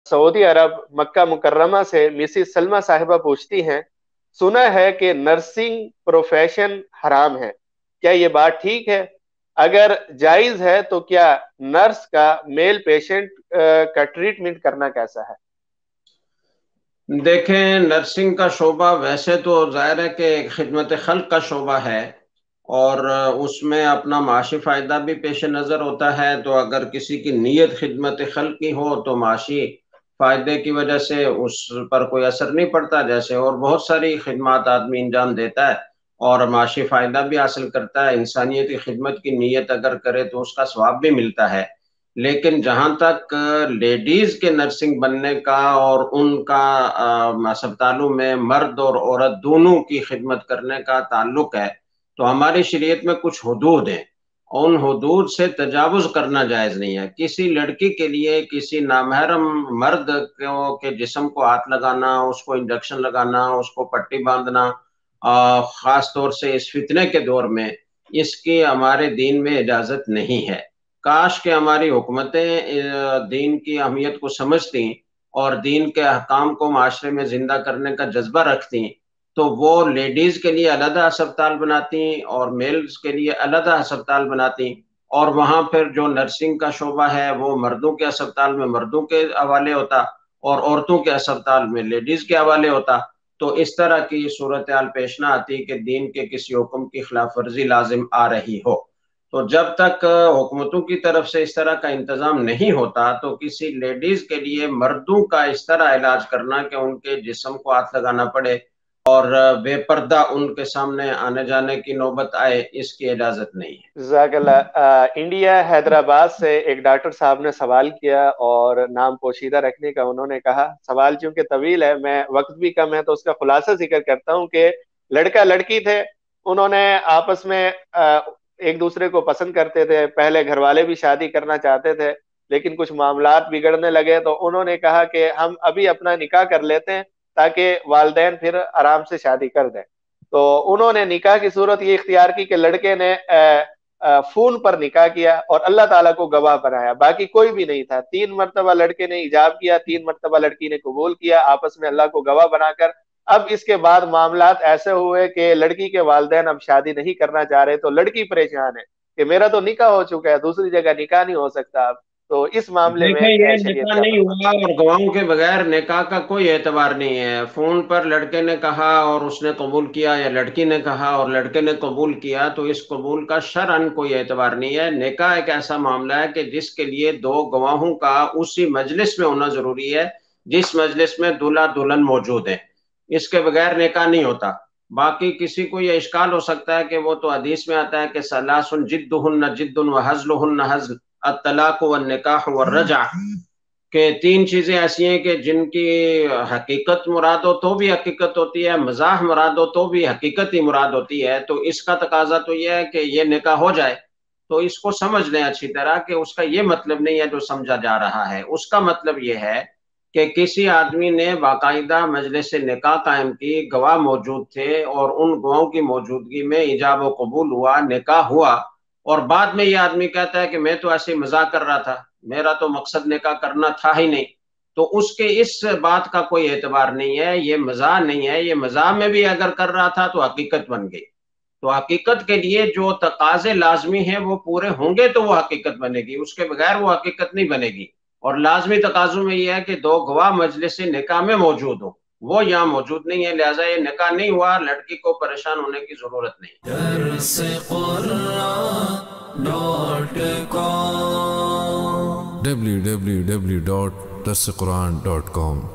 Saudi अरब मक्का मुकर्रमा से Mrs Salma साहिबा पूछती हैं, सुना है कि नर्सिंग प्रोफेशन हराम है, क्या ये बात ठीक है? अगर जायज है तो क्या नर्स का मेल पेशेंट का ट्रीटमेंट करना कैसा है? देखें, नर्सिंग का शोबा वैसे तो जाहिर है कि खिदमत खल्क का शोबा है, और उसमें अपना माशी फ़ायदा भी पेश नज़र होता है। तो अगर किसी की नीयत खिदमत खल्क की हो तो माशी फ़ायदे की वजह से उस पर कोई असर नहीं पड़ता, जैसे और बहुत सारी खिदमत आदमी अंजाम देता है और माशी फ़ायदा भी हासिल करता है। इंसानियत की खिदमत की नीयत अगर करे तो उसका सवाब भी मिलता है। लेकिन जहाँ तक लेडीज़ के नर्सिंग बनने का और उनका अस्पतालों में मर्द और औरत दोनों की खिदमत करने का ताल्लुक है, तो हमारी शरीयत में कुछ हुदूद हैं। उन हुदूद से तजावुज़ करना जायज़ नहीं है। किसी लड़की के लिए किसी नामहरम मर्द के जिस्म को हाथ लगाना, उसको इंजेक्शन लगाना, उसको पट्टी बांधना, ख़ास तौर से इस फितने के दौर में, इसकी हमारे दीन में इजाज़त नहीं है। काश कि हमारी हुकूमतें दीन की अहमियत को समझती और दीन के अहकाम को माशरे में ज़िंदा करने का जज्बा रखती, तो वो लेडीज़ के लिए अलहदा अस्पताल बनाती और मेल्स के लिए अलहदा अस्पताल बनाती, और वहाँ फिर जो नर्सिंग का शोबा है वो मर्दों के अस्पताल में मर्दों के हवाले होता और औरतों के अस्पताल में लेडीज़ के हवाले होता। तो इस तरह की सूरत हाल पेश ना आती कि दीन के किसी हुक्म की खिलाफ वर्जी लाजिम आ रही हो। तो जब तक हुकूमतों की तरफ से इस तरह का इंतजाम नहीं होता, तो किसी लेडीज के लिए मर्दों का इस तरह इलाज करना कि उनके जिस्म को हाथ लगाना पड़े और बेपर्दा उनके सामने आने जाने की नौबत आए, इसकी इजाजत नहीं है। जज़ाकल्लाह। इंडिया हैदराबाद से एक डॉक्टर साहब ने सवाल किया और नाम पोशीदा रखने का उन्होंने कहा। सवाल चूंकि तवील है, मैं वक्त भी कम है तो उसका खुलासा जिक्र करता हूँ कि लड़का लड़की थे, उन्होंने आपस में एक दूसरे को पसंद करते थे, पहले घर वाले भी शादी करना चाहते थे, लेकिन कुछ मामलात बिगड़ने लगे तो उन्होंने कहा कि हम अभी अपना निकाह कर लेते हैं ताकि वालदैन फिर आराम से शादी कर दें। तो उन्होंने निकाह की सूरत ये इख्तियार की कि लड़के ने फोन पर निकाह किया और अल्लाह ताला को गवाह बनाया, बाकी कोई भी नहीं था। 3 मरतबा लड़के ने इजाब किया, 3 मरतबा लड़की ने कबूल किया, आपस में अल्लाह को गवाह बनाकर। अब इसके बाद मामलात ऐसे हुए कि लड़की के वालिदैन अब शादी नहीं करना चाह रहे, तो लड़की परेशान है कि मेरा तो निकाह हो चुका है, दूसरी जगह निकाह नहीं हो सकता। अब तो इस मामले देखें, में ये शरीयत निकाह क्या नहीं फरमाती हुआ और गवाहों के बगैर निकाह का कोई एतबार नहीं है। फोन पर लड़के ने कहा और उसने कबूल किया, या लड़की ने कहा और लड़के ने कबूल किया, तो इस कबूल का शरअन कोई एतबार नहीं है। निकाह एक ऐसा मामला है कि जिसके लिए दो गवाहों का उसी मजलिस में होना जरूरी है जिस मजलिस में दूल्हा दुल्हन मौजूद है। इसके बगैर निकाह नहीं होता। बाकी किसी को यह इश्काल हो सकता है कि वो तो हदीस में आता है कि सलासुन जिद्दुहुन्न जिद्दुन व हज़्लुहुन्न हज़्ल, अत्तलाक़ व निकाह व रजा, के तीन चीजें ऐसी हैं कि जिनकी हकीकत मुराद हो तो भी हकीकत होती है, मजाक मुराद हो तो भी हकीकत ही मुराद होती है। तो इसका तकाजा तो यह है कि ये निकाह हो जाए। तो इसको समझ लें अच्छी तरह कि उसका ये मतलब नहीं है जो समझा जा रहा है। उसका मतलब ये है कि किसी आदमी ने बाकायदा मजलिस निकाह कायम की, गवाह मौजूद थे और उन गवाहों की मौजूदगी में इजाब व कबूल हुआ, निकाह हुआ, और बाद में ये आदमी कहता है कि मैं तो ऐसे मजाक कर रहा था, मेरा तो मकसद निकाह करना था ही नहीं। तो उसके इस बात का कोई एतबार नहीं है, ये मजाक नहीं है। ये मजाक में भी अगर कर रहा था तो हकीकत बन गई। तो हकीकत के लिए जो तकाजे लाजमी हैं वो पूरे होंगे तो वो हकीकत बनेगी, उसके बगैर वो हकीकत नहीं बनेगी। और लाजमी तकाजों में यह है कि दो गवाह मजलिस निकाह में मौजूद हो, वो यहाँ मौजूद नहीं है, लिहाजा ये निकाह नहीं हुआ। लड़की को परेशान होने की जरूरत नहीं। www.darsequran.com